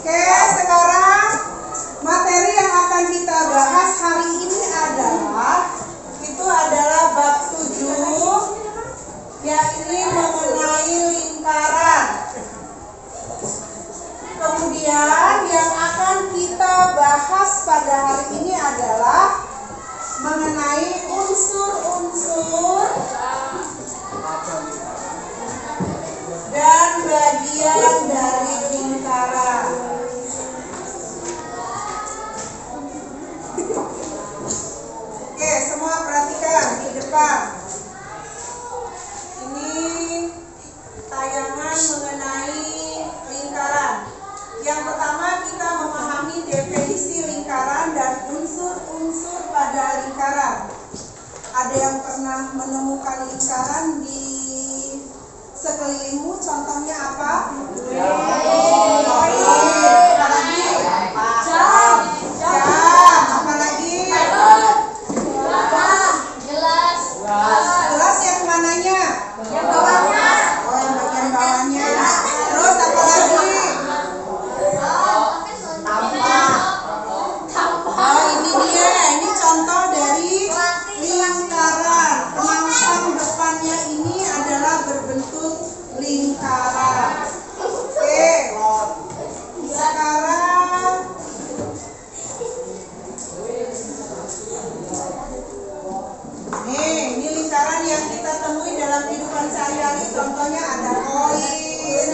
Oke, sekarang materi yang akan kita bahas hari ini adalah bab 7, yakni mengenai lingkaran. Kemudian yang akan kita bahas pada hari ini adalah mengenai unsur-unsur dan bagian dari lingkaran. Oke, semua perhatikan di depan. Ini tayangan mengenai lingkaran. Yang pertama kita memahami definisi lingkaran dan unsur-unsur pada lingkaran. Ada yang pernah menemukan lingkaran di sekelilingmu? Contohnya apa? Gelas yang mananya? Yang bawahnya. Oh, yang bagian bawahnya. Terus apa lagi? Oh, ini dia. Ini contoh dari lingkaran. Pemangsang depannya ini adalah berbentuk lingkaran. Oke. Sekarang ini lingkaran yang kita temui dalam kehidupan sehari-hari. Contohnya ada koin,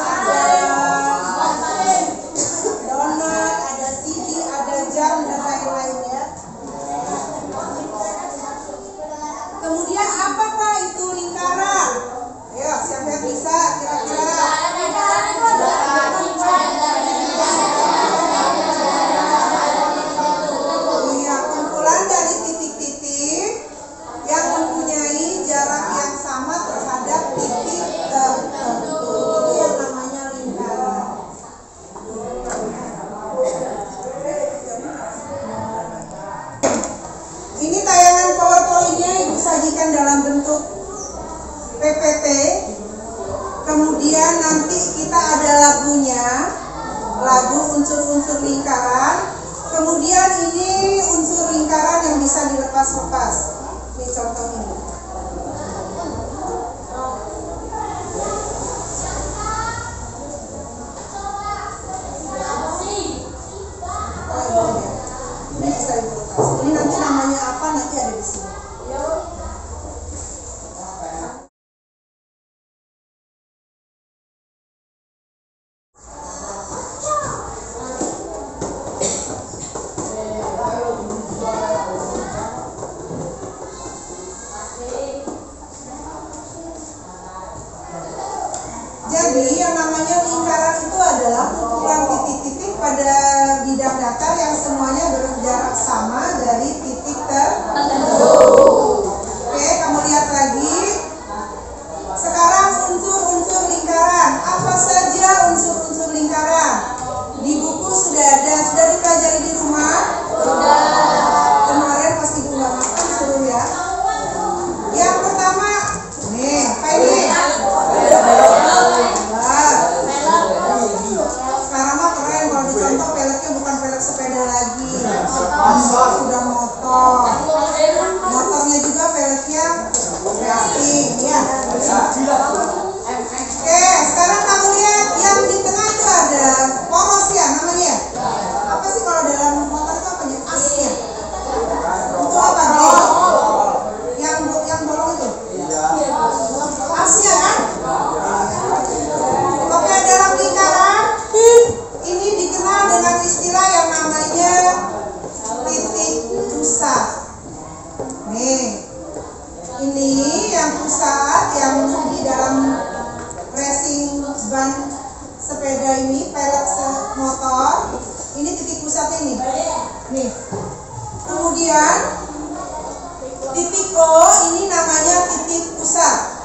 ada donat, ada TV, ada jam, dan lain-lainnya. Kemudian apakah itu lingkaran? Ayo, siapa yang bisa kira-kira? Iya, kumpulan dari titik-titik yang mempunyai jarak yang sama terhadap titik tertentu. Itu yang namanya lingkaran. Ini tayangan PowerPoint-nya Ibu sajikan dalam bentuk PPT. Kemudian nanti kita ada lagunya, lagu unsur-unsur lingkaran. Kemudian ini unsur lingkaran yang bisa dilepas-lepas. Ini contohnya. Oh, ini bisa dilepas. Ini nanti namanya apa? Nanti ada di sini. Jadi yang namanya lingkaran itu adalah kumpulan titik-titik pada bidang datar yang semuanya berjarak sama dari titik tertentu. Oke, kamu lihat lagi. Sekarang unsur-unsur lingkaran. Apa saja unsur-unsur lingkaran? Di buku sudah ada. Sudah dipelajari di rumah? Sudah. Kemarin pas Ibu nggak makan suruh ya. Yang pertama, nih, apa ini? Sekarang mah keren kalau dicontoh peleknya bukan pelek sepeda lagi, sudah motor. Motornya juga peleknya racing ya. Oke, sekarang kamu lihat yang di tengah itu ada poros ya namanya. Apa sih kalau dalam motor itu apa ya? Asnya. Itu apa nih? Yang bolong itu? Asnya kan? Oke, dalam lingkaran ini dikenal dengan istilah yang namanya titik pusat. Nih, ini yang pusat yang di dalam racing ban sepeda ini, pelek motor. Ini titik pusatnya nih. Nih. Kemudian titik O ini namanya titik pusat.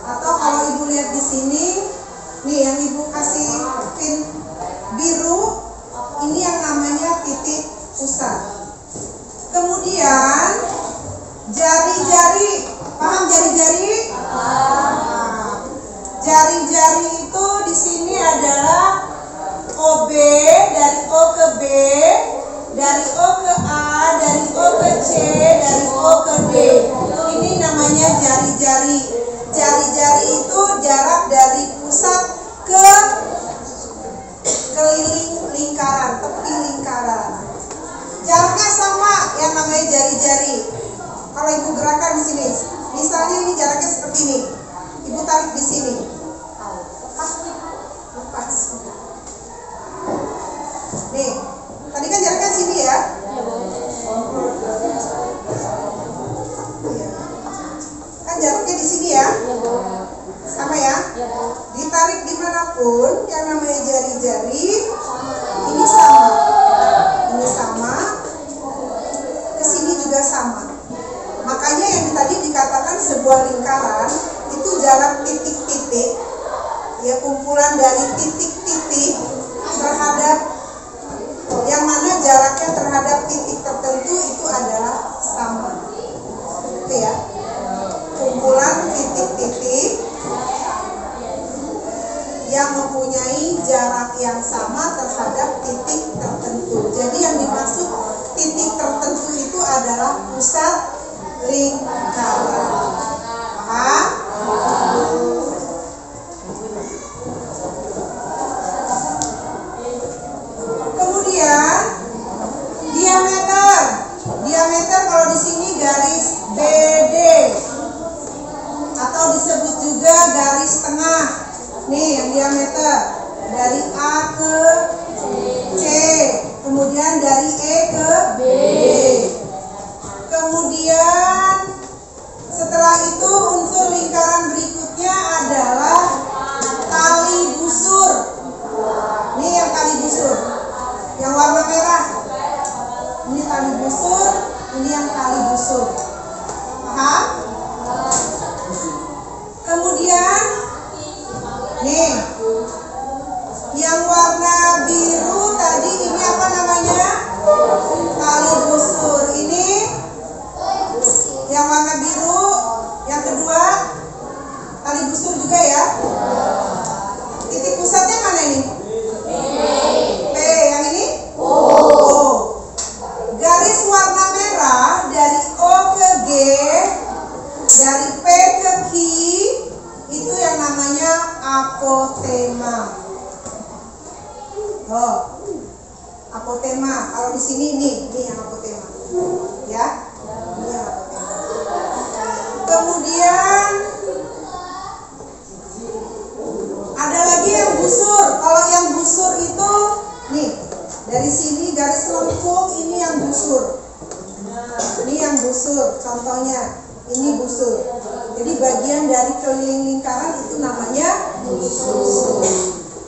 Atau kalau Ibu lihat di sini, nih yang Ibu kasih pin biru, ini yang namanya titik pusat. Kemudian jari-jari, paham jari-jari? Jari-jari itu di sini adalah pusat ke keliling lingkaran, tepi lingkaran. Jaraknya sama, yang namanya jari-jari. Kalau ibu gerakan di sini, misalnya ini jaraknya seperti ini, ibu tarik di sini, lepas. Nih, tadi kan jaraknya sini ya. Kan jaraknya di sini ya, sama ya. Ditarik dimanapun, yang namanya jari-jari ini sama, kesini juga sama. Makanya yang tadi dikatakan sebuah lingkaran itu jarak titik-titik, ya, kumpulan dari titik-titik terhadap yang mana jaraknya terhadap titik tertentu itu adalah sama. Oke ya, kumpulan titik-titik yang mempunyai jarak yang sama terhadap titik tertentu. Jadi yang dimaksud titik tertentu itu adalah pusat lingkaran. Paham? Kemudian diameter. Diameter kalau di sini garis BD atau disebut juga garis tengah. Nih yang diameter dari A ke C, kemudian dari E ke B. Kemudian setelah itu unsur lingkaran berikutnya adalah tali busur. Ini yang tali busur, yang warna merah. Ini tali busur, ini yang tali busur. Paham? Kemudian nih, yang warna biru tadi ini apa namanya? Tali busur. Ini yang warna biru, yang kedua tali busur juga ya. Titik pusatnya mana ini? P. Yang ini? O. Garis warna merah dari O ke G, dari P ke Q, itu yang namanya apotema. Oh, apotema. Kalau di sini ini yang apotema, ya. Ini yang apotema. Kemudian ada lagi yang busur. Kalau yang busur itu nih, dari sini garis lengkung, ini yang busur. Ini yang busur. Contohnya ini busur. Jadi bagian dari keliling lingkaran itu namanya busur.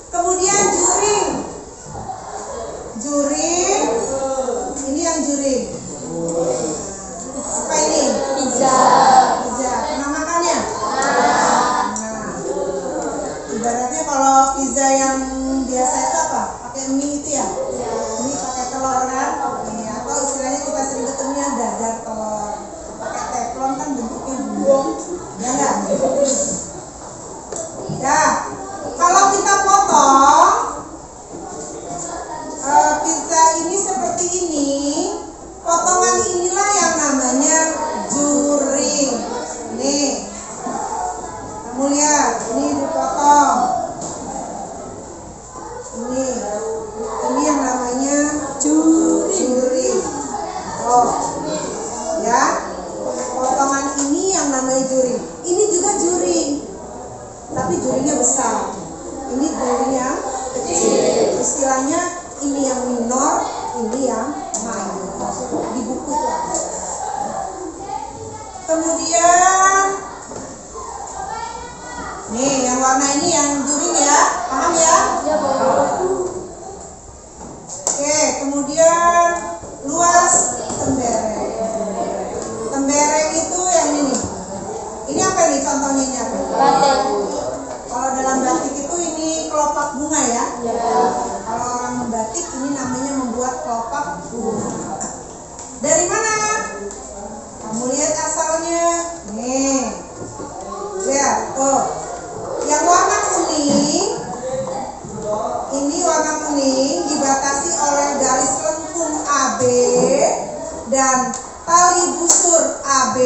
Kemudian juring. Juring, ini yang juring. Apa ini? Pizza. Pernah makannya? Nah, ibaratnya kalau pizza yang biasa itu apa? Pakai mie itu ya? Mie pakai telur kan? Atau istilahnya kita sering ketemunya dadar telur. Pakai teflon kan bentuknya bumbung. Ya enggak? Ya, kalau kita potong pizza ini seperti ini, potongan inilah yang namanya juring. Nih, kamu lihat, ini dipotong. Ini yang namanya juring. Oh, ya, potongan ini yang namanya juring. Ini juga juring, tapi juringnya besar. Ini juringnya kecil. Istilahnya ini yang minor, ini yang mayor. Di buku itu ada. Kemudian nih yang warna ini yang juring ya, paham ya? Oke, kemudian luas tembereng. Tembereng itu yang ini. Ini apa nih contohnya ini apa? Batik. Kalau dalam batik itu ini kelopak bunga ya. Kalau orang membatik ini namanya membuat kelopak bunga. Dari mana? Kamu lihat asalnya. Nih. Lihat, tuh. Yang warna kuning, ini warna kuning dibatasi oleh garis lengkung AB dan tali busur AB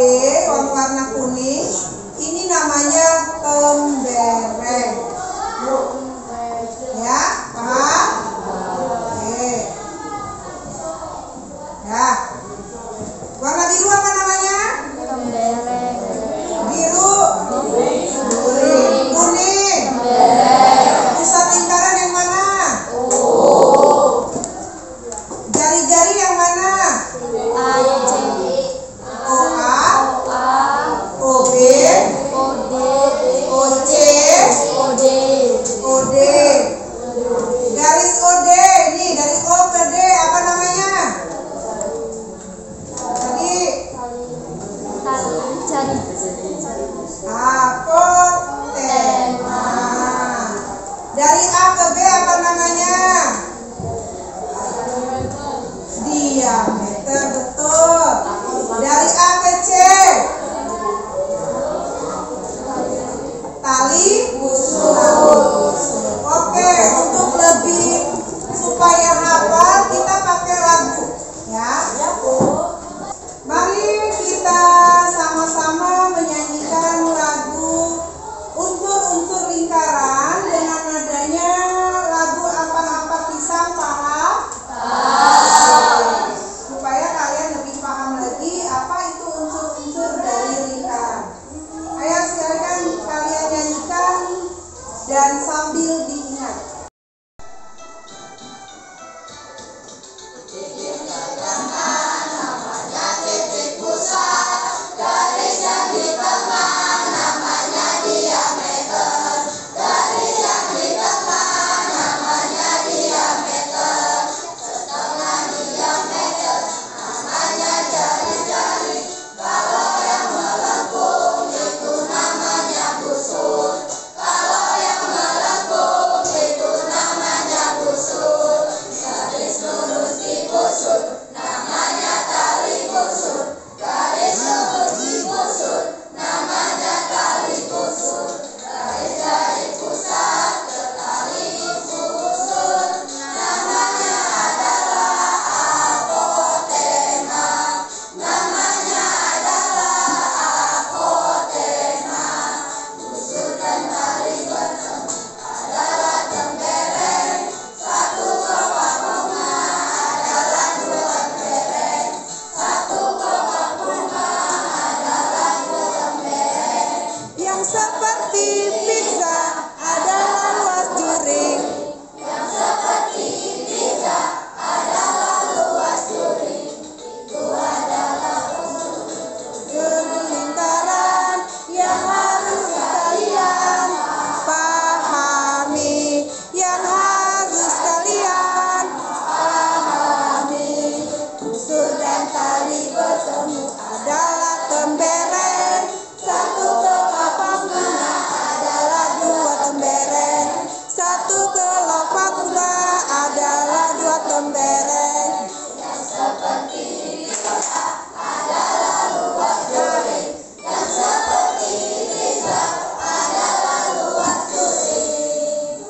warna kuning. Ini namanya tembereng. OC, OD. Garis OD, nih dari O ke D apa namanya? Tadi apotema. Dari A ke B apa namanya? Diameter, betul. Dari A ke C tali busur. Oke, untuk lebih supaya hafal kita pakai lagu ya. Mari kita sama-sama menyanyikan lagu unsur-unsur lingkaran dengan nadanya lagu Ampak-Ampak Pisang, paham? Supaya kalian lebih paham lagi apa itu unsur-unsur dari lingkaran. Ayo silakan kalian nyanyikan dan sambil diingat. Seperti pizza adalah luas juring. Yang seperti pizza adalah luas juring. Itu adalah unsur lingkaran yang harus kalian pahami. Yang harus kalian pahami. Unsur dan tali bertemu adalah tembereng. Satu kelopak bunga adalah dua tembereng. Satu kelopak bunga adalah dua tembereng. Yang seperti pizza adalah luas juring. Yang seperti pizza adalah luas juring.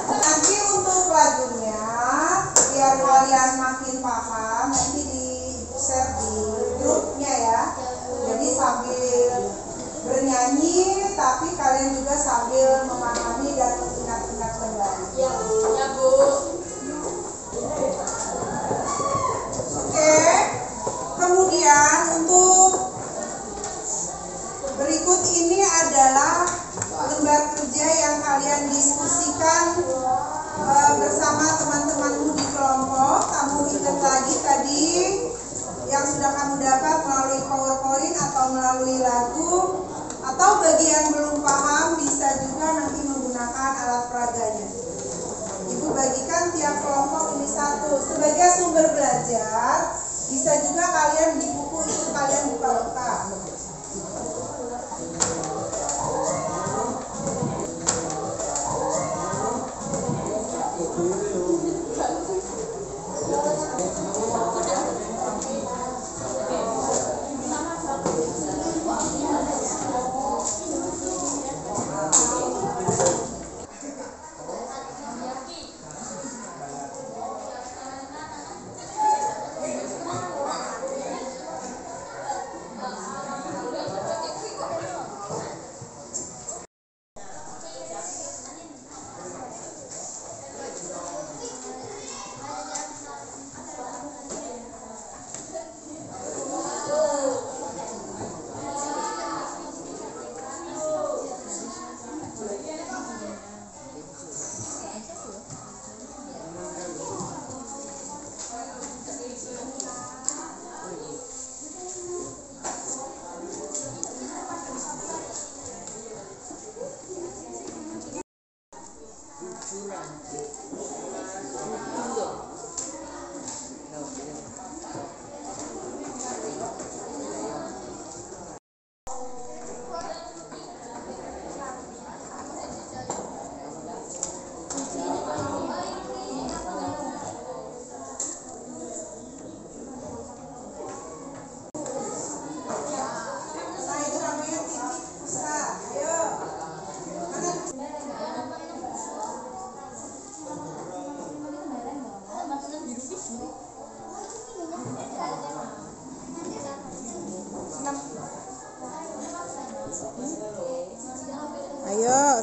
Nanti untuk lagunya biar kalian makin paham nanti di share di grupnya ya. Jadi sambil bernyanyi tapi kalian juga sambil memahami dan mengingat-ingat kembali. Ya Bu. Oke. Kemudian untuk berikut ini adalah lembar kerja yang kalian diskusikan bersama teman-temanmu di kelompok. Kamu ingat lagi tadi yang sudah kamu dapat melalui PowerPoint atau melalui lagu, atau bagi yang belum paham bisa juga nanti menggunakan alat peraganya. Ibu bagikan tiap kelompok ini satu sebagai sumber belajar. Bisa juga kalian di buku itu kalian buka-buka.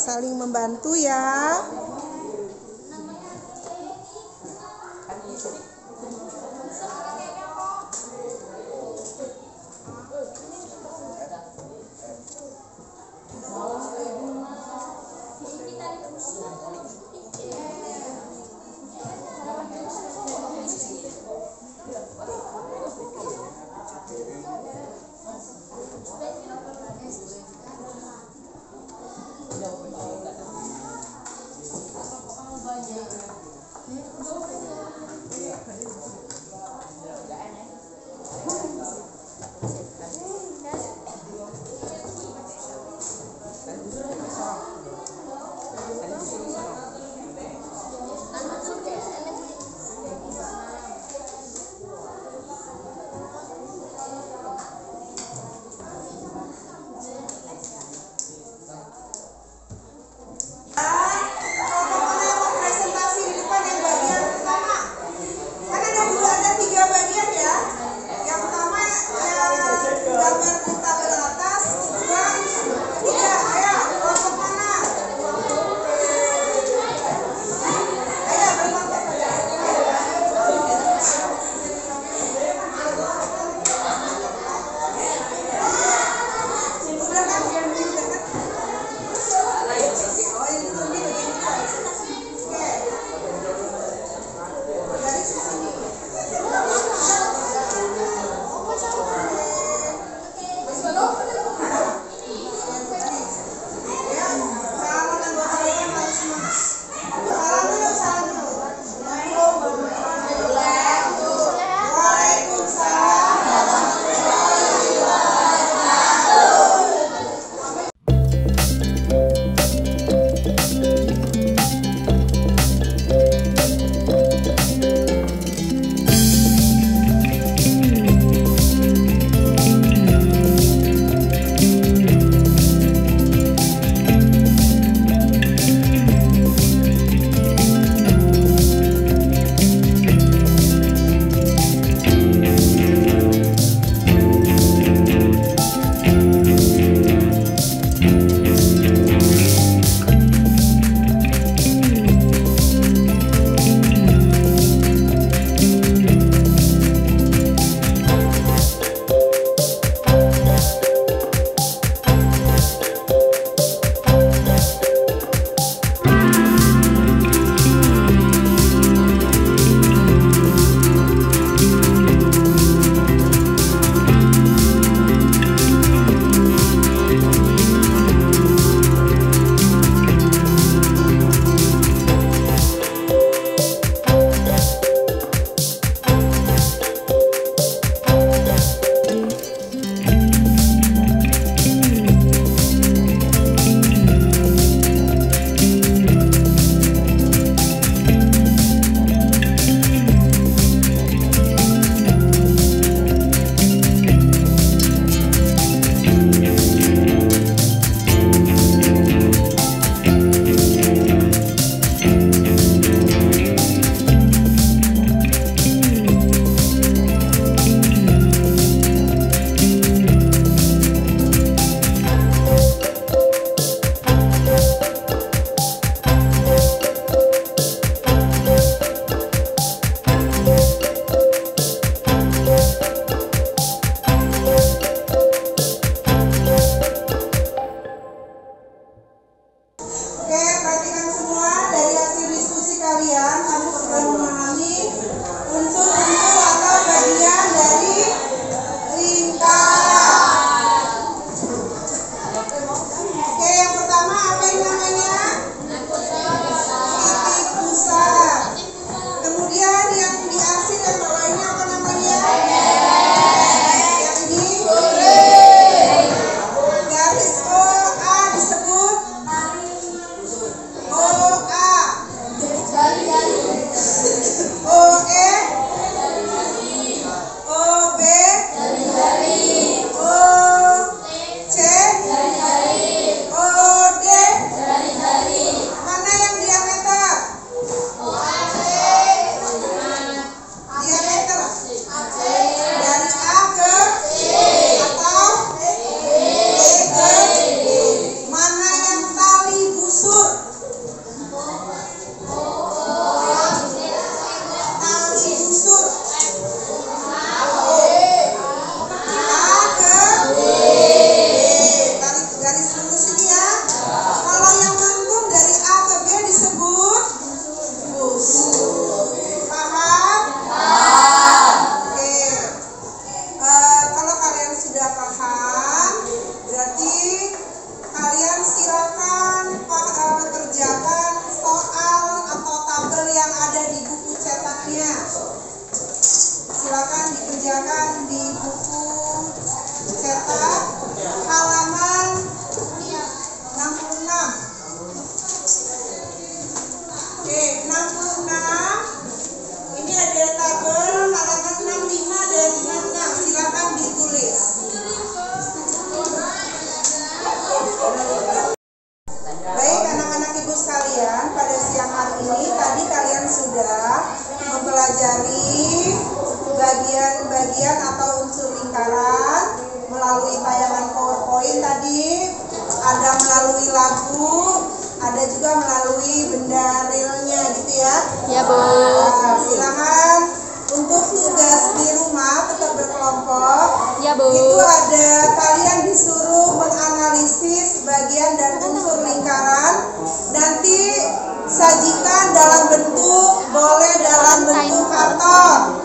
saling membantu ya. tayangan PowerPoint tadi, ada melalui lagu, ada juga melalui benda realnya gitu ya. Ya, Bu. Nah, silakan untuk tugas di rumah tetap berkelompok. Ya, Bu. Itu ada kalian disuruh menganalisis bagian dan unsur lingkaran. Nanti sajikan dalam bentuk, boleh dalam bentuk karton.